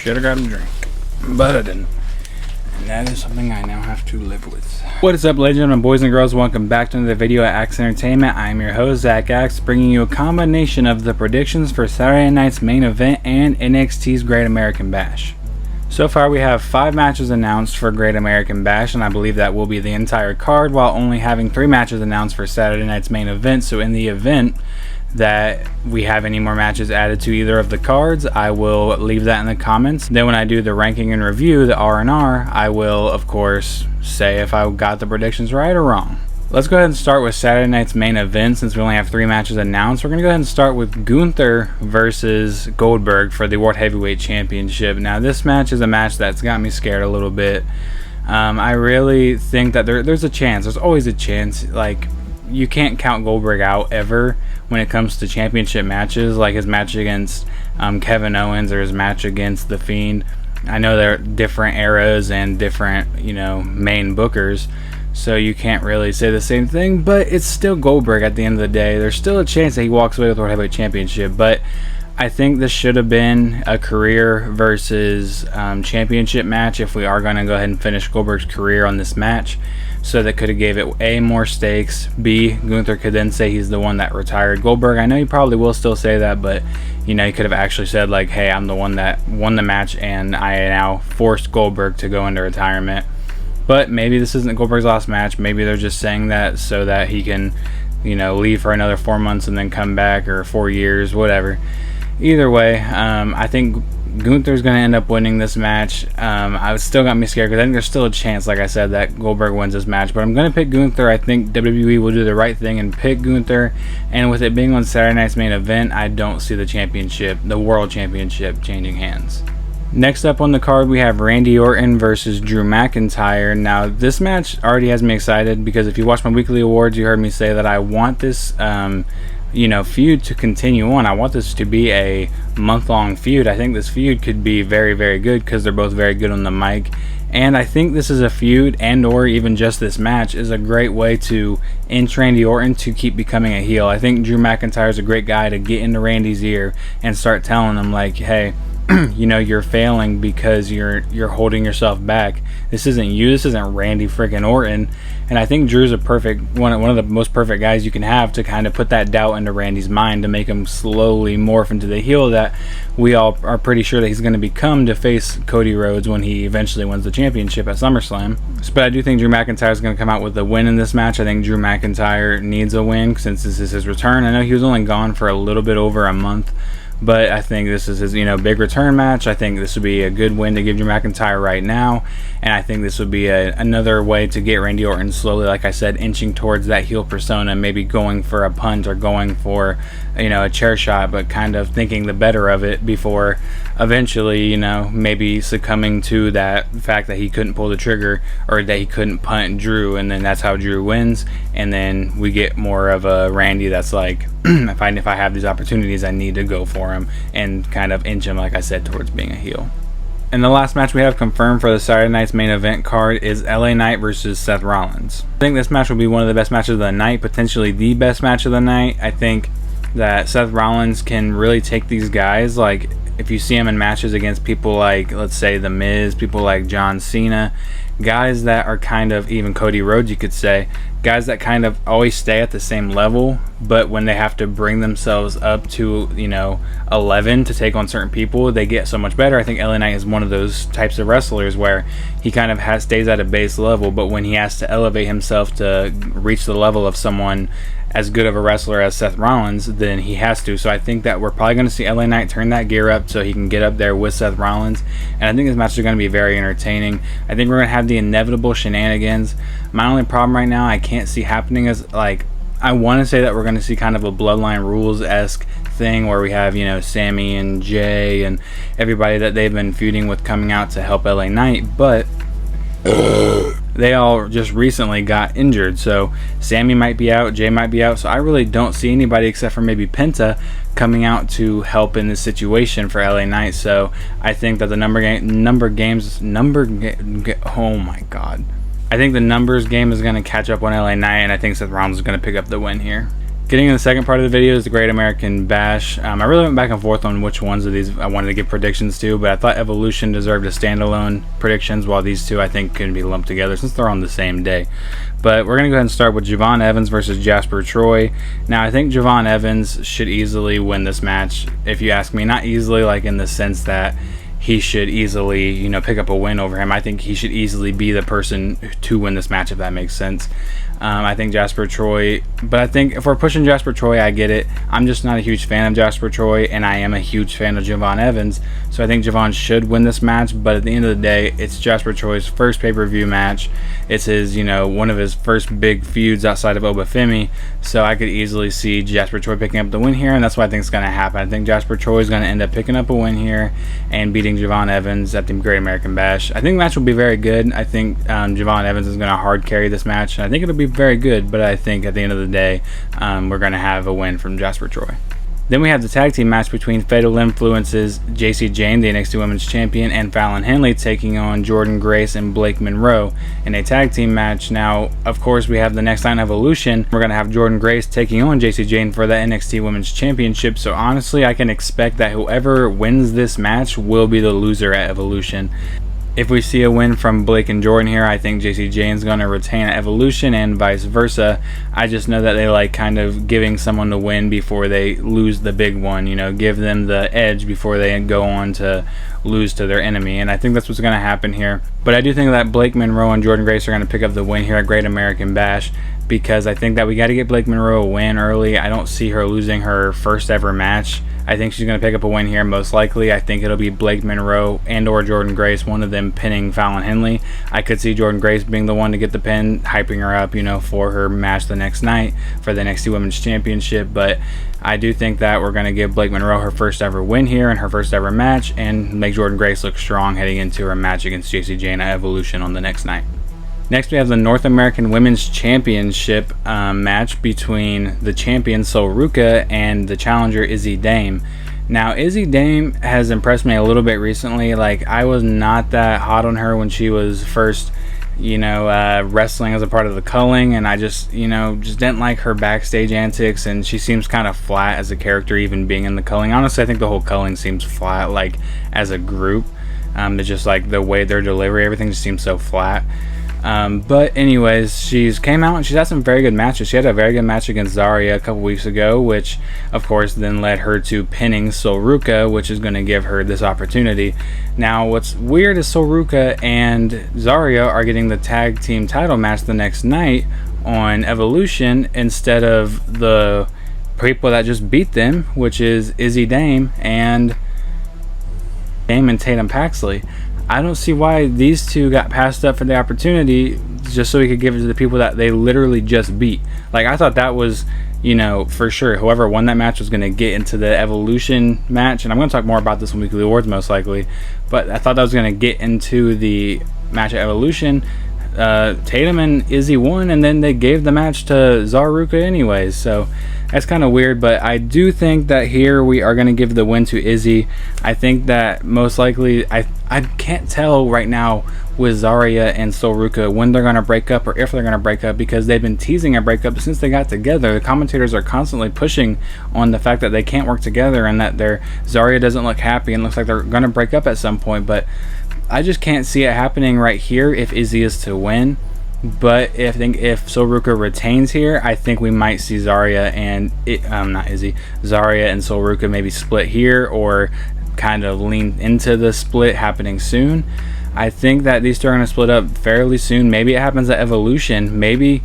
Should have got a drink, but I didn't. And that is something I now have to live with. What is up, ladies and gentlemen, boys and girls? Welcome back to another video at Axe Entertainment. I'm your host, Zack Axe, bringing you a combination of the predictions for Saturday night's main event and NXT's Great American Bash. So far, we have 5 matches announced for Great American Bash, and I believe that will be the entire card, while only having 3 matches announced for Saturday night's main event. So in the event that we have any more matches added to either of the cards, I will leave that in the comments. Then when I do the ranking and review, the R&R, I will of course say if I got the predictions right or wrong. Let's go ahead and start with Saturday night's main event. Since we only have 3 matches announced, we're going to go ahead and start with Gunther versus Goldberg for the World Heavyweight Championship. Now this match is a match that's got me scared a little bit. I really think that there's a chance, there's always a chance, like you can't count Goldberg out ever when it comes to championship matches, like his match against Kevin Owens or his match against The Fiend. I know they're different eras and different, main bookers, so you can't really say the same thing, but it's still Goldberg at the end of the day. There's still a chance that he walks away with the World Heavyweight Championship, but I think this should have been a career versus championship match if we are going to go ahead and finish Goldberg's career on this match. So that could have gave it A, more stakes, B, Gunther could then say he's the one that retired Goldberg. I know he probably will still say that, but he could have actually said like, hey, I'm the one that won the match and I now forced Goldberg to go into retirement. But maybe this isn't Goldberg's last match. Maybe they're just saying that so that he can leave for another 4 months and then come back, or 4 years, whatever. Either way, I think Gunther's going to end up winning this match. I still got me scared because I think there's still a chance, like I said, that Goldberg wins this match. But I'm going to pick Gunther. I think WWE will do the right thing and pick Gunther. And with it being on Saturday night's main event, I don't see the World Championship, changing hands. Next up on the card, we have Randy Orton versus Drew McIntyre. Now, this match already has me excited because if you watch my weekly awards, you heard me say that I want this feud to continue on. I want this to be a month-long feud. I think this feud could be very, very good because they're both very good on the mic. And I think this is a feud, and or even just this match, is a great way to inch Randy Orton to keep becoming a heel. I think Drew McIntyre is a great guy to get into Randy's ear and start telling him like, hey, you're failing because you're holding yourself back. This isn't you. This isn't Randy freaking Orton. And I think Drew's a one of the most perfect guys you can have to kind of put that doubt into Randy's mind to make him slowly morph into the heel that we all are pretty sure that he's going to become to face Cody Rhodes when he eventually wins the championship at SummerSlam. But I do think Drew McIntyre is going to come out with a win in this match. I think Drew McIntyre needs a win since this is his return. I know he was only gone for a little bit over a month, but I think this is his, big return match. I think this would be a good win to give Drew McIntyre right now. And I think this would be another way to get Randy Orton slowly, like I said, inching towards that heel persona, maybe going for a punt or going for, a chair shot, but kind of thinking the better of it before eventually, maybe succumbing to that fact that he couldn't pull the trigger or that he couldn't punt Drew. And then that's how Drew wins. And then we get more of a Randy that's like, if I have these opportunities, I need to go for him and kind of inch him, like I said, towards being a heel. And the last match we have confirmed for the Saturday night's main event card is LA Knight versus Seth Rollins. I think this match will be one of the best matches of the night, potentially the best match of the night. I think that Seth Rollins can really take these guys, like if you see him in matches against people like, let's say, The Miz, people like John Cena, guys that are kind of, even Cody Rhodes you could say, guys that kind of always stay at the same level, but when they have to bring themselves up to 11 to take on certain people, they get so much better. I think LA Knight is one of those types of wrestlers where he kind of stays at a base level, but when he has to elevate himself to reach the level of someone as good of a wrestler as Seth Rollins, then he has to. So I think that we're probably going to see LA Knight turn that gear up so he can get up there with Seth Rollins. And I think this match is going to be very entertaining. I think we're going to have the inevitable shenanigans. My only problem right now I can't see happening is, like, I want to say that we're going to see kind of a Bloodline Rules-esque thing where we have, Sammy and Jay and everybody that they've been feuding with coming out to help LA Knight, but they all just recently got injured. So Sammy might be out, Jay might be out, so I really don't see anybody except for maybe Penta coming out to help in this situation for LA Knight. So I think that the oh my god, I think the numbers game is going to catch up on LA Knight, and I think Seth Rollins is going to pick up the win here. Getting in the second part of the video is the Great American Bash. I really went back and forth on which ones of these I wanted to give predictions to, but I thought Evolution deserved a standalone predictions, while these two I think can be lumped together since they're on the same day. But we're going to go ahead and start with Javon Evans versus Jasper Troy. Now, I think Javon Evans should easily win this match, if you ask me. Not easily like in the sense that he should easily, you know, pick up a win over him. I think he should easily be the person to win this match, if that makes sense. I think Jasper Troy, but I think if we're pushing Jasper Troy, I get it. I'm just not a huge fan of Jasper Troy, and I am a huge fan of Javon Evans. So I think Javon should win this match, but at the end of the day, it's Jasper Troy's first pay-per-view match. It's his, you know, one of his first big feuds outside of Obafemi. So I could easily see Jasper Troy picking up the win here, and that's what I think is going to happen. I think Jasper Troy is going to end up picking up a win here and beating Javon Evans at the Great American Bash. I think the match will be very good. I think Javon Evans is going to hard carry this match, and I think it'll be very good, but I think at the end of the day, we're going to have a win from Jasper Troy. Then we have the tag team match between Fatal Influences, JC Jane, the NXT Women's Champion, and Fallon Henley taking on Jordan Grace and Blake Monroe in a tag team match. Now, of course, we have the next night Evolution. We're going to have Jordan Grace taking on JC Jane for the NXT Women's Championship. So honestly, I can expect that whoever wins this match will be the loser at Evolution. If we see a win from Blake and Jordan here, I think JC Jane's going to retain at Evolution and vice versa. I just know that they like kind of giving someone the win before they lose the big one, you know, give them the edge before they go on to lose to their enemy, and I think that's what's going to happen here. But I do think that Blake Monroe and Jordan Grace are going to pick up the win here at Great American Bash, because I think that we got to get Blake Monroe a win early. I don't see her losing her first ever match. I think she's going to pick up a win here most likely. I think it'll be Blake Monroe and or Jordan Grace, one of them pinning Fallon Henley. I could see Jordan Grace being the one to get the pin, hyping her up, you know, for her match the next night for the NXT Women's Championship. But I do think that we're going to give Blake Monroe her first ever win here and her first ever match, and make Jordan Grace look strong heading into her match against JC Jane at Evolution on the next night. Next, we have the North American Women's Championship match between the champion Sol Ruca and the challenger Izzy Dame. Now, Izzy Dame has impressed me a little bit recently. Like, I was not that hot on her when she was first, you know, wrestling as a part of the culling, and I just, you know, just didn't like her backstage antics, and she seems kind of flat as a character, even being in the culling. Honestly, I think the whole culling seems flat, like, as a group. It's just like the way their delivery, everything just seems so flat. But anyways, she's came out and she's had some very good matches. She had a very good match against Zarya a couple weeks ago, which of course then led her to pinning Sol Ruca, which is going to give her this opportunity. Now, what's weird is Sol Ruca and Zarya are getting the tag team title match the next night on Evolution instead of the people that just beat them, which is Izzy Dame and Tatum Paxley. I don't see why these two got passed up for the opportunity just so we could give it to the people that they literally just beat. Like, I thought that was, you know, for sure whoever won that match was going to get into the Evolution match, and I'm going to talk more about this on Weekly Awards most likely, but I thought that was going to get into the match at Evolution. Tatum and Izzy won, and then they gave the match to Zaruka anyways, so that's kind of weird. But I do think that here we are going to give the win to Izzy. I think that most likely, I can't tell right now with Zarya and Sol Ruca when they're going to break up or if they're going to break up, because they've been teasing a breakup since they got together. The commentators are constantly pushing on the fact that they can't work together and that Zarya doesn't look happy and looks like they're going to break up at some point, but I just can't see it happening right here if Izzy is to win. But if Sol Ruca retains here, I think we might see Zarya and Zarya and Sol Ruca maybe split here, or kind of lean into the split happening soon. I think that these two are going to split up fairly soon. Maybe it happens at Evolution. Maybe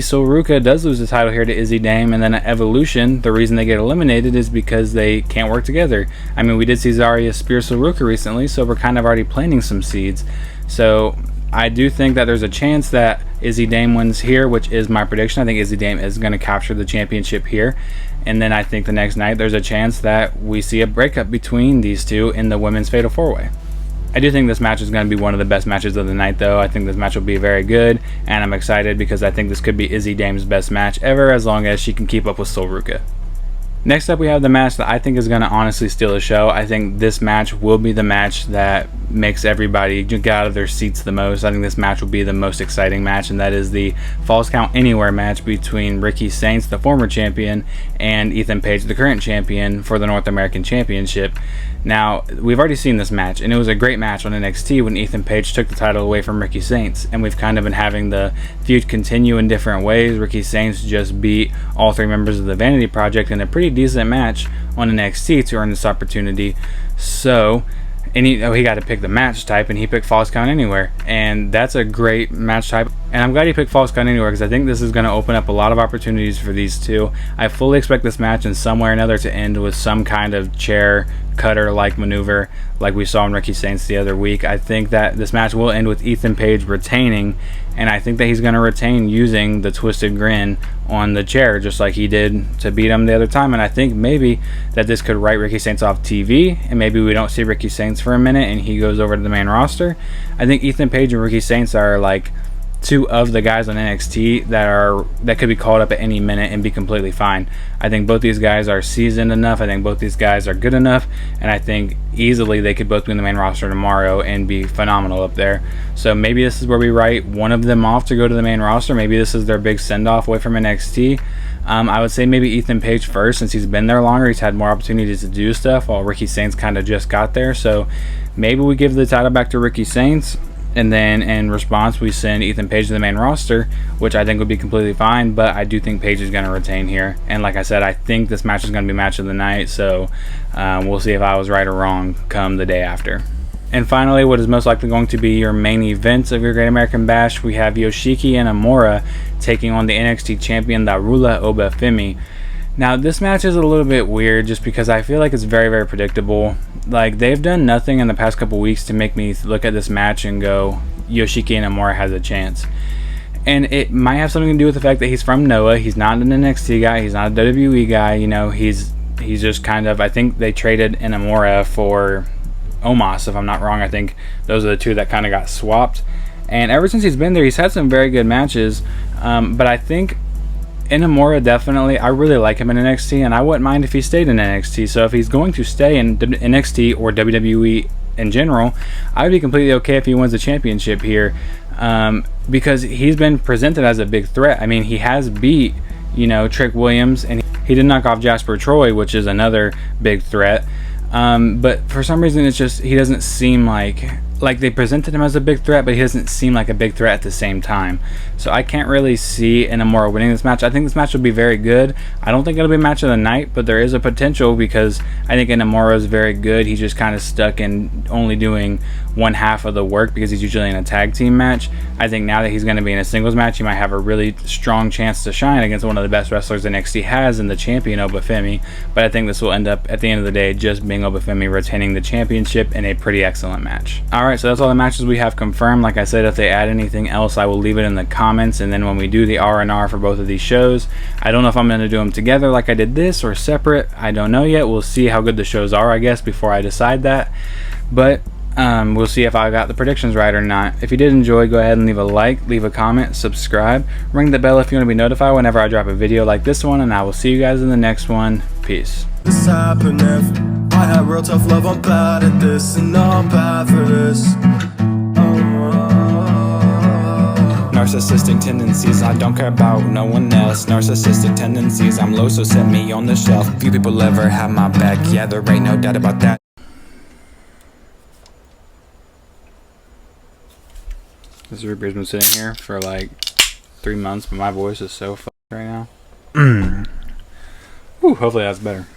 Sol Ruca does lose the title here to Izzy Dame, and then at Evolution, the reason they get eliminated is because they can't work together. I mean, we did see Zarya spear Sol Ruca recently, so we're kind of already planting some seeds. So I do think that there's a chance that Izzy Dame wins here, which is my prediction. I think Izzy Dame is going to capture the championship here. And then I think the next night there's a chance that we see a breakup between these two in the women's Fatal 4-Way. I do think this match is going to be one of the best matches of the night, though. I think this match will be very good, and I'm excited because I think this could be Izzy Dame's best match ever, as long as she can keep up with Sol Ruca. Next up, we have the match that I think is going to honestly steal the show. I think this match will be the match that makes everybody get out of their seats the most. I think this match will be the most exciting match, and that is the Falls Count Anywhere match between Ricky Saints, the former champion, and Ethan Page, the current champion, for the North American Championship. Now, we've already seen this match, and it was a great match on NXT when Ethan Page took the title away from Ricky Saints, and we've kind of been having the feud continue in different ways. Ricky Saints just beat all three members of the Vanity Project in a pretty decent match on NXT to earn this opportunity. So, and he got to pick the match type, and he picked Falls Count Anywhere, and that's a great match type. And I'm glad he picked Falls Count Anywhere because I think this is going to open up a lot of opportunities for these two. I fully expect this match in some way or another to end with some kind of chair cutter like maneuver like we saw in Ricky Saints the other week. I think that this match will end with Ethan Page retaining, and I think that he's going to retain using the twisted grin on the chair just like he did to beat him the other time. And I think maybe that this could write Ricky Saints off TV, and maybe we don't see Ricky Saints for a minute and he goes over to the main roster. I think Ethan Page and Ricky Saints are like two of the guys on NXT that could be called up at any minute and be completely fine. I think both these guys are seasoned enough. I think both these guys are good enough, and I think easily they could both be in the main roster tomorrow and be phenomenal up there. So maybe this is where we write one of them off to go to the main roster. Maybe this is their big send-off away from NXT. I would say maybe Ethan Page first, since he's been there longer. He's had more opportunities to do stuff, while Ricky Saints kind of just got there. So maybe we give the title back to Ricky Saints, and then in response we send Ethan Page to the main roster, which I think would be completely fine. But I do think Page is going to retain here, and like I said, I think this match is going to be match of the night. So we'll see if I was right or wrong come the day after. And finally, what is most likely going to be your main events of your Great American Bash, we have Yoshiki and Amora taking on the NXT champion Darula Obafemi. Now, this match is a little bit weird just because I feel like it's very, very predictable. Like, they've done nothing in the past couple weeks to make me look at this match and go, Yoshiki and Amora has a chance. And it might have something to do with the fact that he's from Noah. He's not an NXT guy. He's not a WWE guy. You know, he's just kind of, I think they traded in Amora for Omos, if I'm not wrong. I think those are the two that kind of got swapped. And ever since he's been there, he's had some very good matches. But I think Inamura, definitely, I really like him in NXT, and I wouldn't mind if he stayed in NXT. So if he's going to stay in NXT or WWE in general, I would be completely okay if he wins the championship here, because he's been presented as a big threat. I mean, he has beat, Trick Williams, and he did knock off Jasper Troy, which is another big threat. But for some reason, it's just he doesn't seem like they presented him as a big threat, but he doesn't seem like a big threat at the same time. So I can't really see Inamura winning this match. I think this match will be very good. I don't think it'll be match of the night, but there is a potential because I think Inamura is very good. He's just kind of stuck in only doing one half of the work because he's usually in a tag team match. I think now that he's going to be in a singles match, he might have a really strong chance to shine against one of the best wrestlers NXT has in the champion Obafemi. But I think this will end up at the end of the day just being Obafemi retaining the championship in a pretty excellent match. Alright, so that's all the matches we have confirmed. Like I said, if they add anything else, I will leave it in the comments, and then when we do the R&R for both of these shows, I don't know if I'm going to do them together like I did this or separate. I don't know yet. We'll see how good the shows are, I guess, before I decide that. But we'll see if I got the predictions right or not. If you did enjoy, go ahead and leave a like, leave a comment, subscribe, ring the bell if you want to be notified whenever I drop a video like this one, and I will see you guys in the next one. Peace. This happened if I had real tough love, I'm bad at this, and now I'm bad for this. Narcissistic tendencies, I don't care about no one else. Narcissistic tendencies, I'm low, so set me on the shelf. Few people ever have my back, yeah, there ain't no doubt about that. This root beer's been sitting here for like 3 months, but my voice is so fucked right now. Whew, hopefully that's better.